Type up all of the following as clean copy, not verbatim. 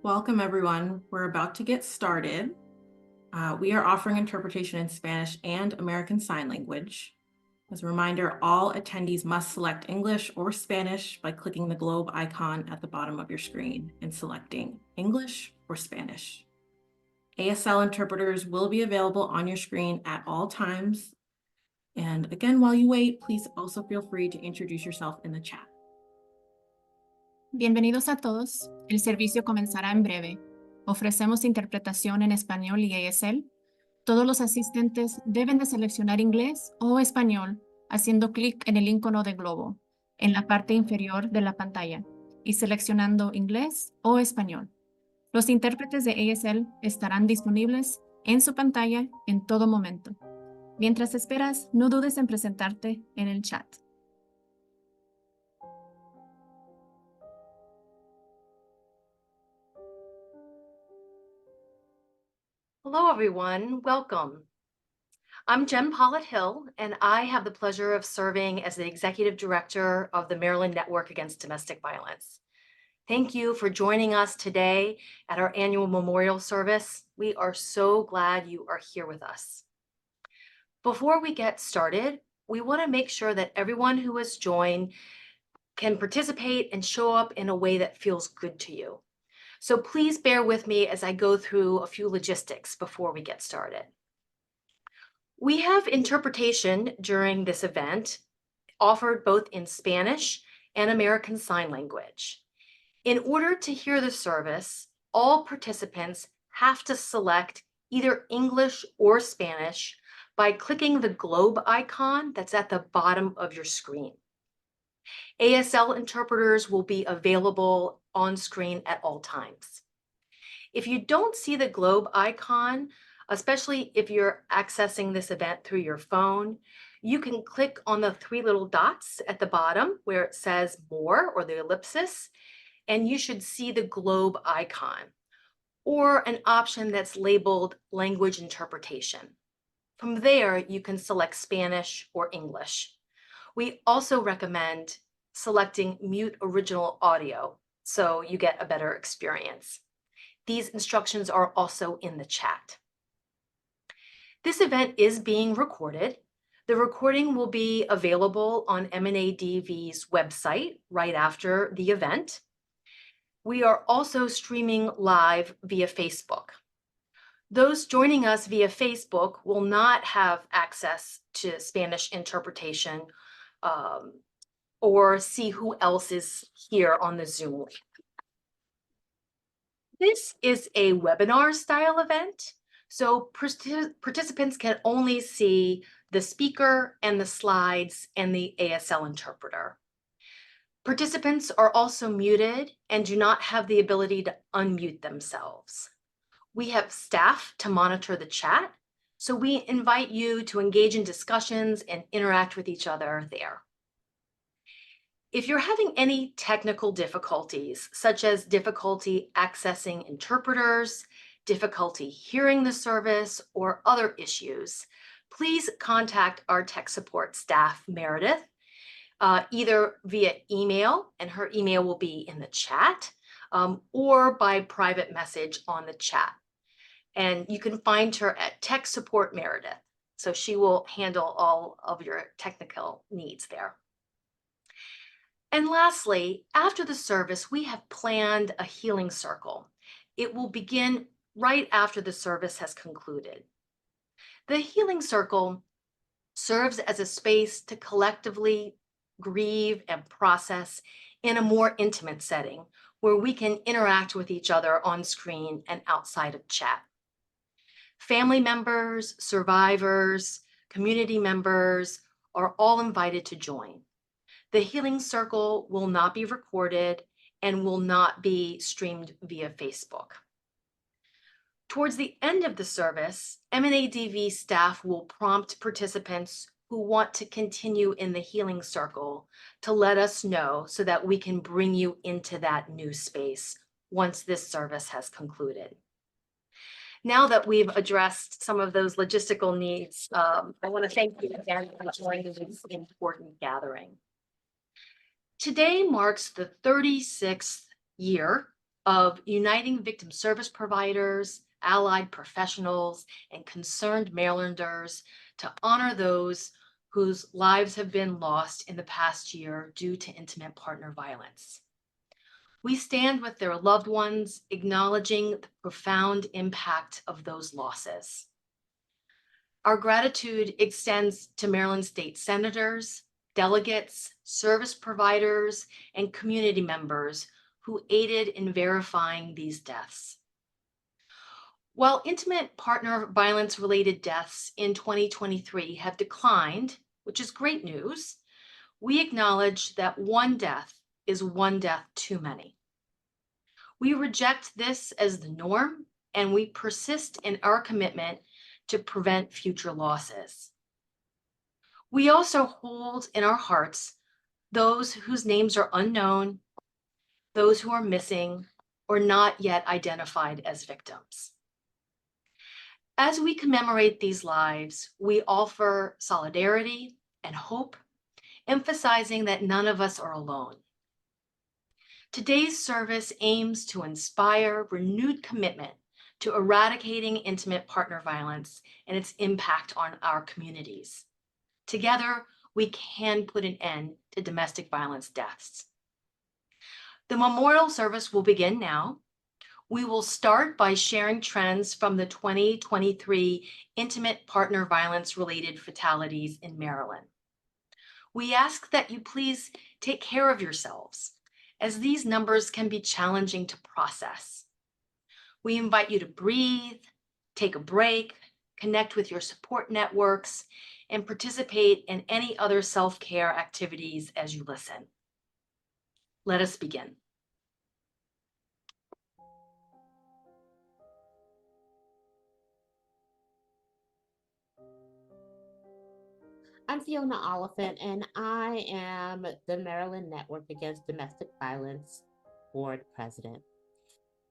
Welcome, everyone. We're about to get started. We are offering interpretation in Spanish and American Sign Language. As a reminder, all attendees must select English or Spanish by clicking the globe icon at the bottom of your screen and selecting English or Spanish. ASL interpreters will be available on your screen at all times. And again, while you wait, please also feel free to introduce yourself in the chat. Bienvenidos a todos. El servicio comenzará en breve. Ofrecemos interpretación en español y ASL. Todos los asistentes deben de seleccionar inglés o español haciendo clic en el icono de globo en la parte inferior de la pantalla y seleccionando inglés o español. Los intérpretes de ASL estarán disponibles en su pantalla en todo momento. Mientras esperas, no dudes en presentarte en el chat. Hello, everyone. Welcome. I'm Jen Pollitt-Hill, and I have the pleasure of serving as the Executive Director of the Maryland Network Against Domestic Violence. Thank you for joining us today at our annual memorial service. We are so glad you are here with us. Before we get started, we want to make sure that everyone who has joined can participate and show up in a way that feels good to you. So please bear with me as I go through a few logistics before we get started. We have interpretation during this event offered both in Spanish and American Sign Language. In order to hear the service, all participants have to select either English or Spanish by clicking the globe icon that's at the bottom of your screen. ASL interpreters will be available on screen at all times. If you don't see the globe icon, especially if you're accessing this event through your phone, you can click on the three little dots at the bottom where it says More or the ellipsis, and you should see the globe icon or an option that's labeled Language Interpretation. From there, you can select Spanish or English. We also recommend selecting Mute Original Audio so you get a better experience. These instructions are also in the chat. This event is being recorded. The recording will be available on MNADV's website right after the event. We are also streaming live via Facebook. Those joining us via Facebook will not have access to Spanish interpretation or see who else is here on the Zoom link. This is a webinar style event, so participants can only see the speaker and the slides and the ASL interpreter. Participants are also muted and do not have the ability to unmute themselves. We have staff to monitor the chat, so we invite you to engage in discussions and interact with each other there. If you're having any technical difficulties, such as difficulty accessing interpreters, difficulty hearing the service, or other issues, please contact our tech support staff, Meredith, either via email, and her email will be in the chat, or by private message on the chat. And you can find her at Tech Support Meredith. So she will handle all of your technical needs there. And lastly, after the service, we have planned a healing circle. It will begin right after the service has concluded. The healing circle serves as a space to collectively grieve and process in a more intimate setting where we can interact with each other on screen and outside of chat. Family members, survivors, community members are all invited to join. The healing circle will not be recorded and will not be streamed via Facebook. Towards the end of the service, MNADV staff will prompt participants who want to continue in the healing circle to let us know so that we can bring you into that new space once this service has concluded. Now that we've addressed some of those logistical needs, I want to thank you again for joining this important gathering. Today marks the 36th year of uniting victim service providers, allied professionals, and concerned Marylanders to honor those whose lives have been lost in the past year due to intimate partner violence. We stand with their loved ones, acknowledging the profound impact of those losses. Our gratitude extends to Maryland state senators, delegates, service providers, and community members who aided in verifying these deaths. While intimate partner violence-related deaths in 2023 have declined, which is great news, we acknowledge that one death is one death too many. We reject this as the norm, and we persist in our commitment to prevent future losses. We also hold in our hearts those whose names are unknown, those who are missing, or not yet identified as victims. As we commemorate these lives, we offer solidarity and hope, emphasizing that none of us are alone. Today's service aims to inspire renewed commitment to eradicating intimate partner violence and its impact on our communities. Together, we can put an end to domestic violence deaths. The memorial service will begin now. We will start by sharing trends from the 2023 intimate partner violence-related fatalities in Maryland. We ask that you please take care of yourselves, as these numbers can be challenging to process. We invite you to breathe, take a break, connect with your support networks, and participate in any other self-care activities as you listen. Let us begin. I'm Fiona Oliphant, and I am the Maryland Network Against Domestic Violence Board President.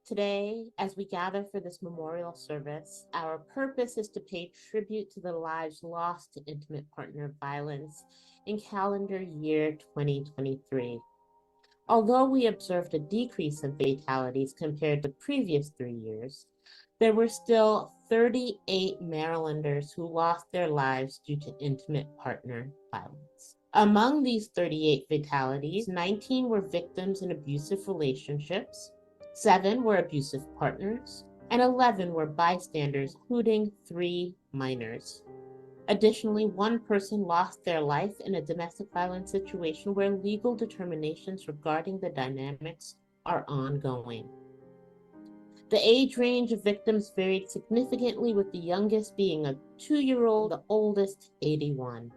Today, as we gather for this memorial service, our purpose is to pay tribute to the lives lost to intimate partner violence in calendar year 2023. Although we observed a decrease in fatalities compared to previous 3 years, there were still 38 Marylanders who lost their lives due to intimate partner violence. Among these 38 fatalities, 19 were victims in abusive relationships, 7 were abusive partners, and 11 were bystanders, including 3 minors. Additionally, 1 person lost their life in a domestic violence situation where legal determinations regarding the dynamics are ongoing. The age range of victims varied significantly, with the youngest being a 2-year-old, the oldest 81.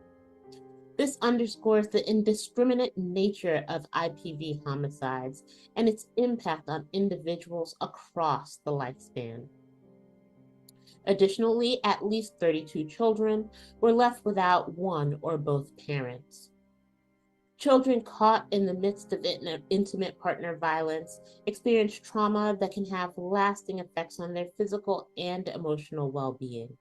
This underscores the indiscriminate nature of IPV homicides and its impact on individuals across the lifespan. Additionally, at least 32 children were left without one or both parents. Children caught in the midst of intimate partner violence experience trauma that can have lasting effects on their physical and emotional well-being.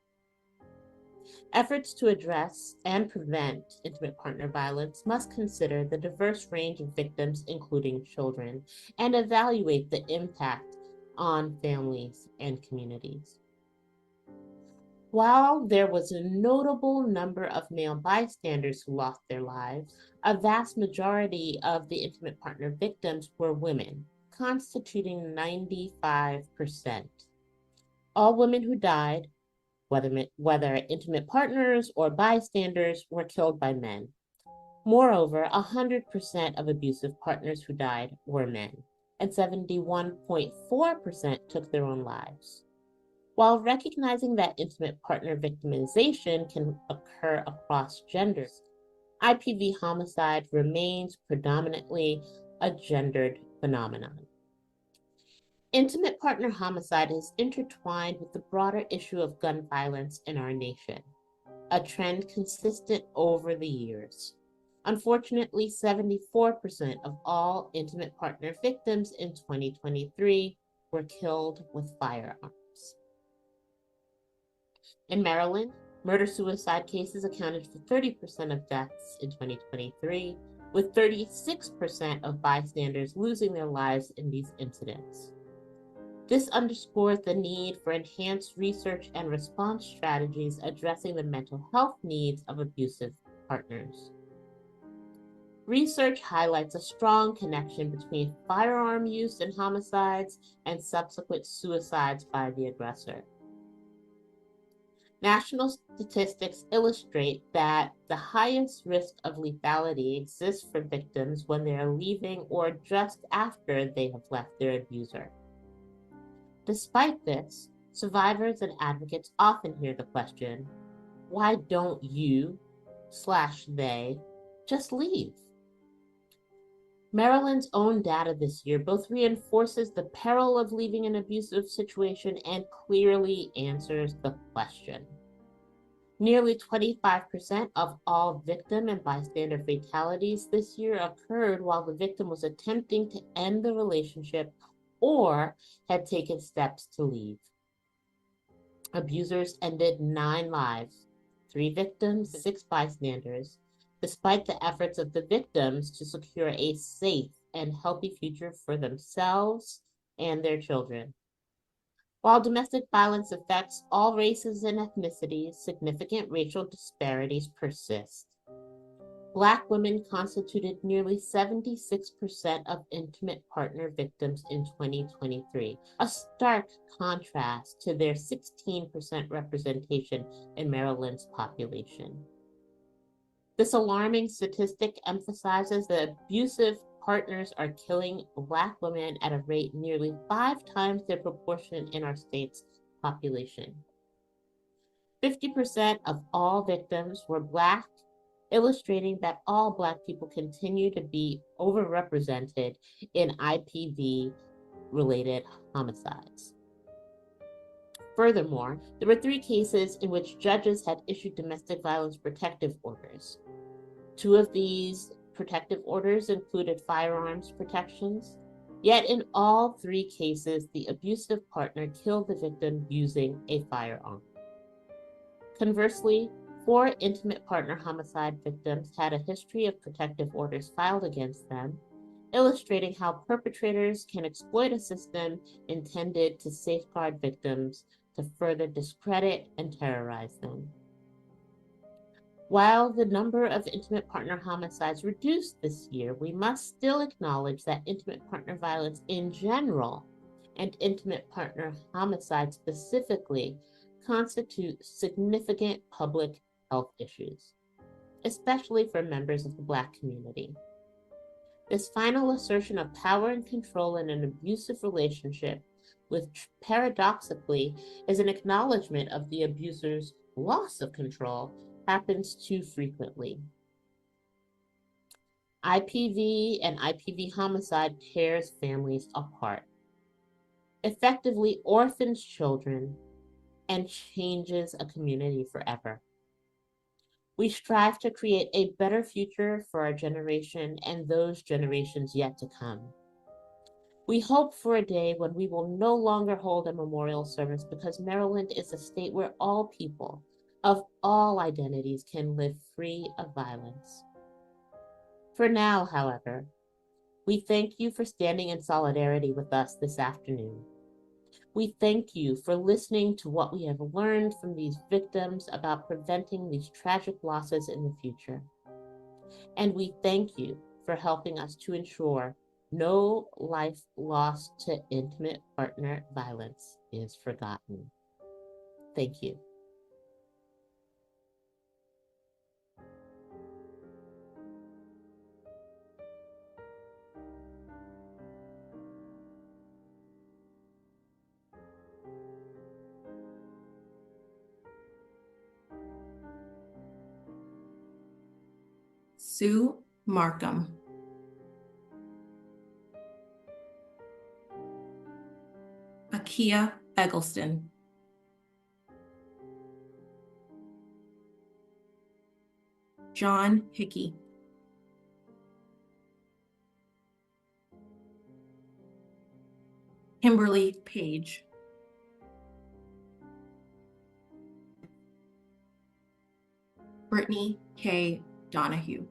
Efforts to address and prevent intimate partner violence must consider the diverse range of victims, including children, and evaluate the impact on families and communities. While there was a notable number of male bystanders who lost their lives, a vast majority of the intimate partner victims were women, constituting 95%. All women who died, whether intimate partners or bystanders, were killed by men. Moreover, 100% of abusive partners who died were men, and 71.4% took their own lives. While recognizing that intimate partner victimization can occur across genders, IPV homicide remains predominantly a gendered phenomenon. Intimate partner homicide is intertwined with the broader issue of gun violence in our nation, a trend consistent over the years. Unfortunately, 74% of all intimate partner victims in 2023 were killed with firearms. In Maryland, murder-suicide cases accounted for 30% of deaths in 2023, with 36% of bystanders losing their lives in these incidents. This underscores the need for enhanced research and response strategies addressing the mental health needs of abusive partners. Research highlights a strong connection between firearm use in homicides and subsequent suicides by the aggressor. National statistics illustrate that the highest risk of lethality exists for victims when they are leaving or just after they have left their abuser. Despite this, survivors and advocates often hear the question, why don't you/they just leave? Maryland's own data this year both reinforces the peril of leaving an abusive situation and clearly answers the question. Nearly 25% of all victim and bystander fatalities this year occurred while the victim was attempting to end the relationship or had taken steps to leave. Abusers ended 9 lives, 3 victims, 6 bystanders, despite the efforts of the victims to secure a safe and healthy future for themselves and their children. While domestic violence affects all races and ethnicities, significant racial disparities persist. Black women constituted nearly 76% of intimate partner victims in 2023, a stark contrast to their 16% representation in Maryland's population. This alarming statistic emphasizes that abusive partners are killing Black women at a rate nearly 5 times their proportion in our state's population. 50% of all victims were Black, illustrating that all Black people continue to be overrepresented in IPV-related homicides. Furthermore, there were 3 cases in which judges had issued domestic violence protective orders. 2 of these protective orders included firearms protections, yet in all 3 cases, the abusive partner killed the victim using a firearm. Conversely, 4 intimate partner homicide victims had a history of protective orders filed against them, illustrating how perpetrators can exploit a system intended to safeguard victims to further discredit and terrorize them. While the number of intimate partner homicides reduced this year, we must still acknowledge that intimate partner violence in general and intimate partner homicide specifically constitute significant public health issues, especially for members of the Black community. This final assertion of power and control in an abusive relationship, which paradoxically is an acknowledgement of the abuser's loss of control, happens too frequently. IPV and IPV homicide tears families apart, effectively orphans children, and changes a community forever. We strive to create a better future for our generation and those generations yet to come. We hope for a day when we will no longer hold a memorial service because Maryland is a state where all people of all identities can live free of violence. For now, however, we thank you for standing in solidarity with us this afternoon. We thank you for listening to what we have learned from these victims about preventing these tragic losses in the future. And we thank you for helping us to ensure no life lost to intimate partner violence is forgotten. Thank you. Sue Markham. Akia Eggleston. John Hickey. Kimberly Page. Brittany K. Donahue.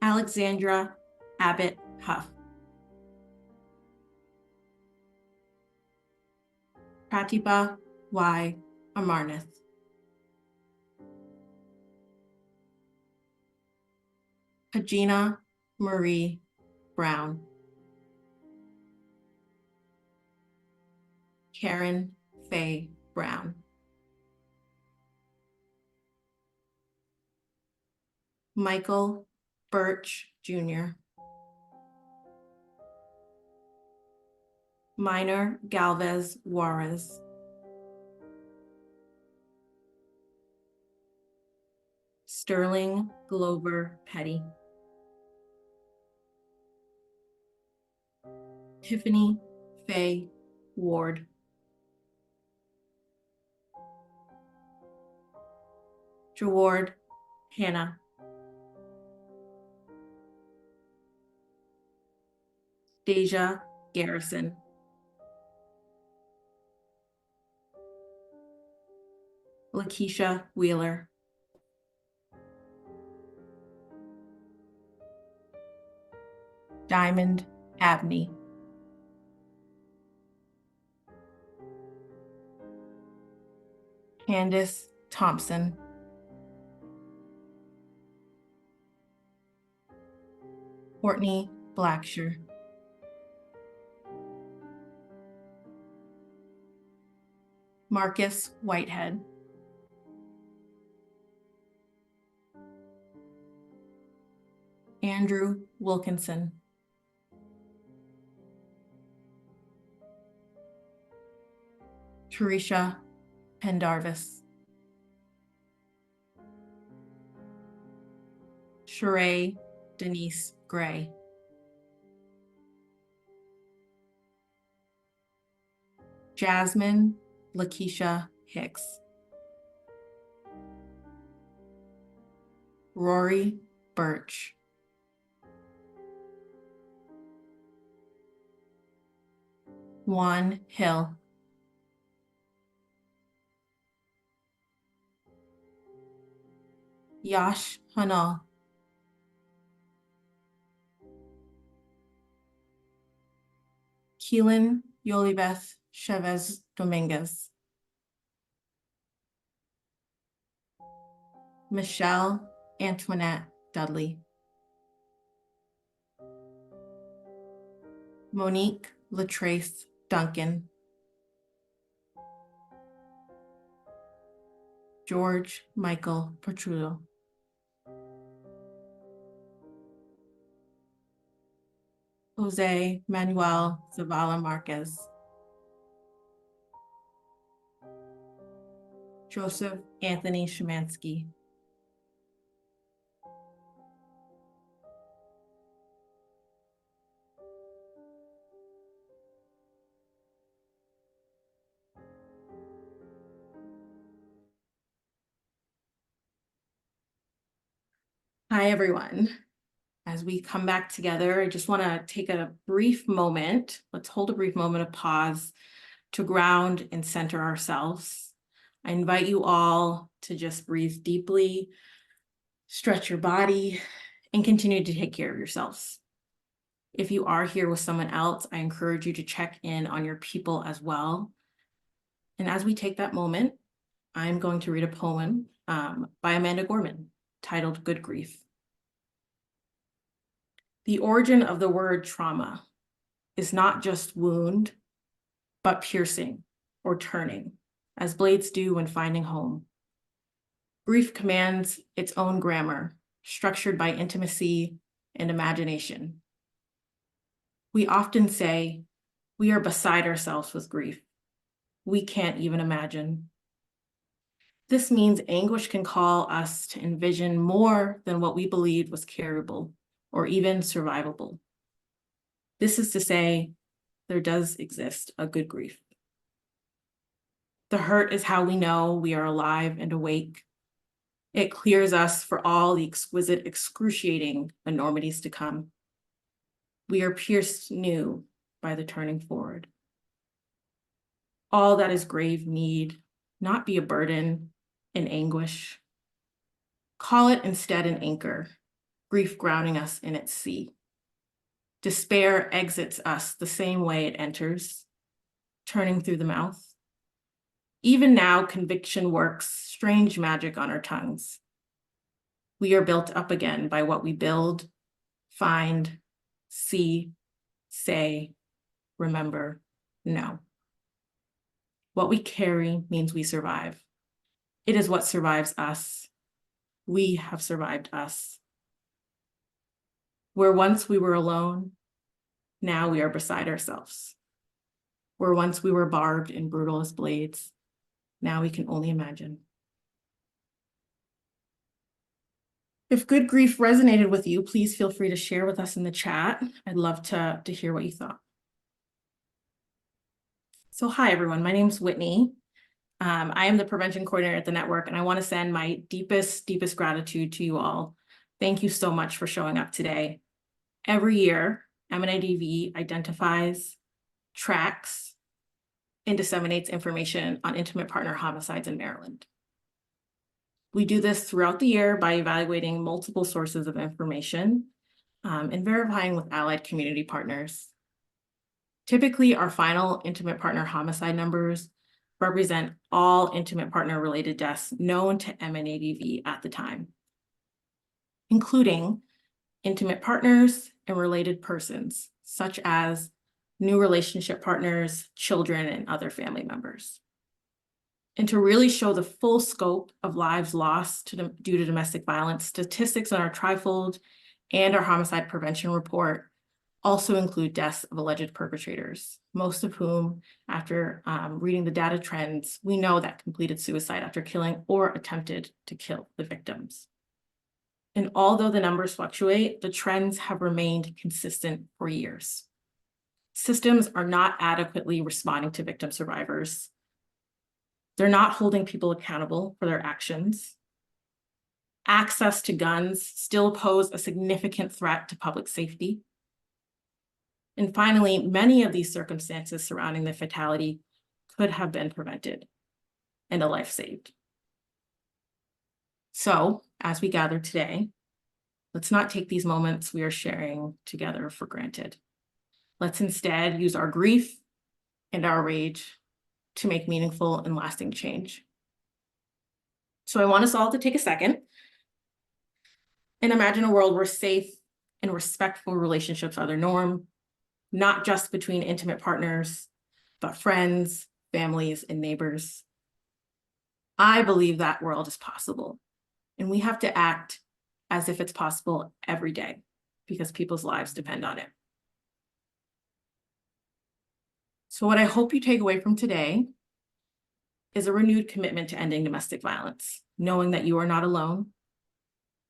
Alexandra Abbott Huff. Pratibha Y. Amarnath. Hajina Marie Brown. Karen Faye Brown. Michael Birch Jr. Minor Galvez Juarez. Sterling Glover Petty. Tiffany Faye Ward. Jaward Hannah. Deja Garrison. Lakeisha Wheeler. Diamond Abney. Candace Thompson. Courtney Blacksher. Marcus Whitehead. Andrew Wilkinson. Teresha Pendarvis. Sheree Denise Gray. Jasmine Lakeisha Hicks. Rory Birch. Juan Hill. Yash Hanal. Keelan Yolibeth Chavez Dominguez. Michelle Antoinette Dudley. Monique Latrace Duncan. George Michael Petrulo. Jose Manuel Zavala Marquez. Joseph Anthony Szymanski. Hi, everyone. As we come back together, I just want to take a brief moment. Let's hold a brief moment of pause to ground and center ourselves. I invite you all to just breathe deeply, stretch your body, and continue to take care of yourselves. If you are here with someone else, I encourage you to check in on your people as well. And as we take that moment, I'm going to read a poem by Amanda Gorman titled Good Grief. The origin of the word trauma is not just wound, but piercing or turning, as blades do when finding home. Grief commands its own grammar, structured by intimacy and imagination. We often say, we are beside ourselves with grief. We can't even imagine. This means anguish can call us to envision more than what we believed was carryable or even survivable. This is to say, there does exist a good grief. The hurt is how we know we are alive and awake. It clears us for all the exquisite, excruciating enormities to come. We are pierced new by the turning forward. All that is grave need not be a burden, an anguish. Call it instead an anchor, grief grounding us in its sea. Despair exits us the same way it enters, turning through the mouth. Even now, conviction works strange magic on our tongues. We are built up again by what we build, find, see, say, remember, know. What we carry means we survive. It is what survives us. We have survived us. Where once we were alone, now we are beside ourselves. Where once we were barbed and brutal as blades, now we can only imagine. If Good Grief resonated with you, please feel free to share with us in the chat. I'd love to hear what you thought. So hi, everyone. My name's Whitney. I am the prevention coordinator at the network, and I want to send my deepest gratitude to you all. Thank you so much for showing up today. Every year, MNIDV identifies, tracks, and disseminates information on intimate partner homicides in Maryland. We do this throughout the year by evaluating multiple sources of information and verifying with allied community partners. Typically, our final intimate partner homicide numbers represent all intimate partner related deaths known to MNADV at the time, including intimate partners and related persons, such as new relationship partners, children, and other family members. And to really show the full scope of lives lost due to domestic violence, statistics on our trifold and our homicide prevention report also include deaths of alleged perpetrators, most of whom, after reading the data trends, we know that completed suicide after killing or attempted to kill the victims. And although the numbers fluctuate, the trends have remained consistent for years. Systems are not adequately responding to victim survivors. They're not holding people accountable for their actions. Access to guns still pose a significant threat to public safety. And finally, many of these circumstances surrounding the fatality could have been prevented and a life saved. So, as we gather today, let's not take these moments we are sharing together for granted. Let's instead use our grief and our rage to make meaningful and lasting change. So I want us all to take a second and imagine a world where safe and respectful relationships are the norm, not just between intimate partners, but friends, families, and neighbors. I believe that world is possible, and we have to act as if it's possible every day because people's lives depend on it. So what I hope you take away from today is a renewed commitment to ending domestic violence, knowing that you are not alone,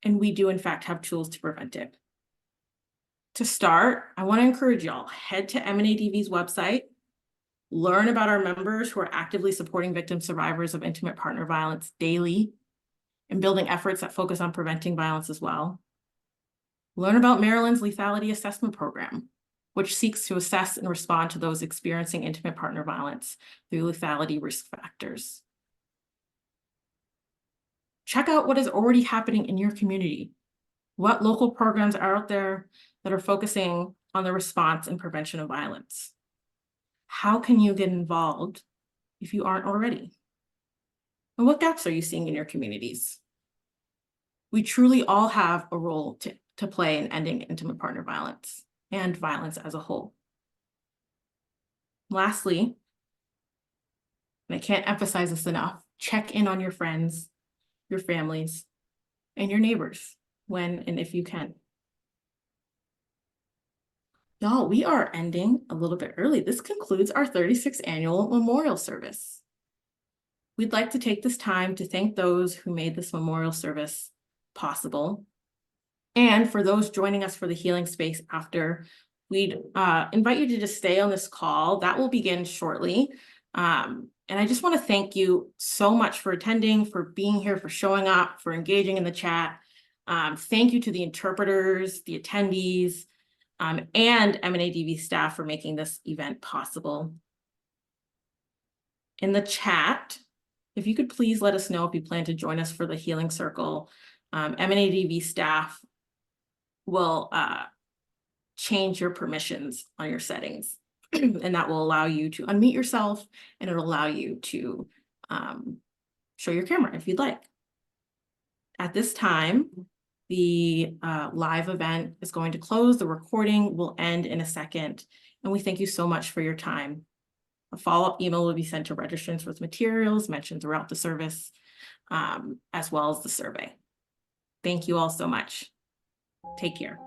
and we do in fact have tools to prevent it. To start, I want to encourage y'all, head to MNADV's website, learn about our members who are actively supporting victim survivors of intimate partner violence daily and building efforts that focus on preventing violence as well. Learn about Maryland's lethality assessment program, which seeks to assess and respond to those experiencing intimate partner violence through lethality risk factors. Check out what is already happening in your community. What local programs are out there that are focusing on the response and prevention of violence? How can you get involved if you aren't already? And what gaps are you seeing in your communities? We truly all have a role to play in ending intimate partner violence and violence as a whole. Lastly, and I can't emphasize this enough, check in on your friends, your families, and your neighbors when and if you can. Y'all, we are ending a little bit early. This concludes our 36th annual memorial service. We'd like to take this time to thank those who made this memorial service possible. And for those joining us for the healing space after, we'd invite you to just stay on this call. That will begin shortly. And I just want to thank you so much for attending, for being here, for showing up, for engaging in the chat. Thank you to the interpreters, the attendees, and MNADV staff for making this event possible. In the chat, if you could please let us know if you plan to join us for the healing circle. MNADV staff will change your permissions on your settings, and that will allow you to unmute yourself, and it'll allow you to show your camera if you'd like. At this time, the live event is going to close. The recording will end in a second, and we thank you so much for your time. A follow-up email will be sent to registrants with materials mentioned throughout the service, as well as the survey. Thank you all so much. Take care.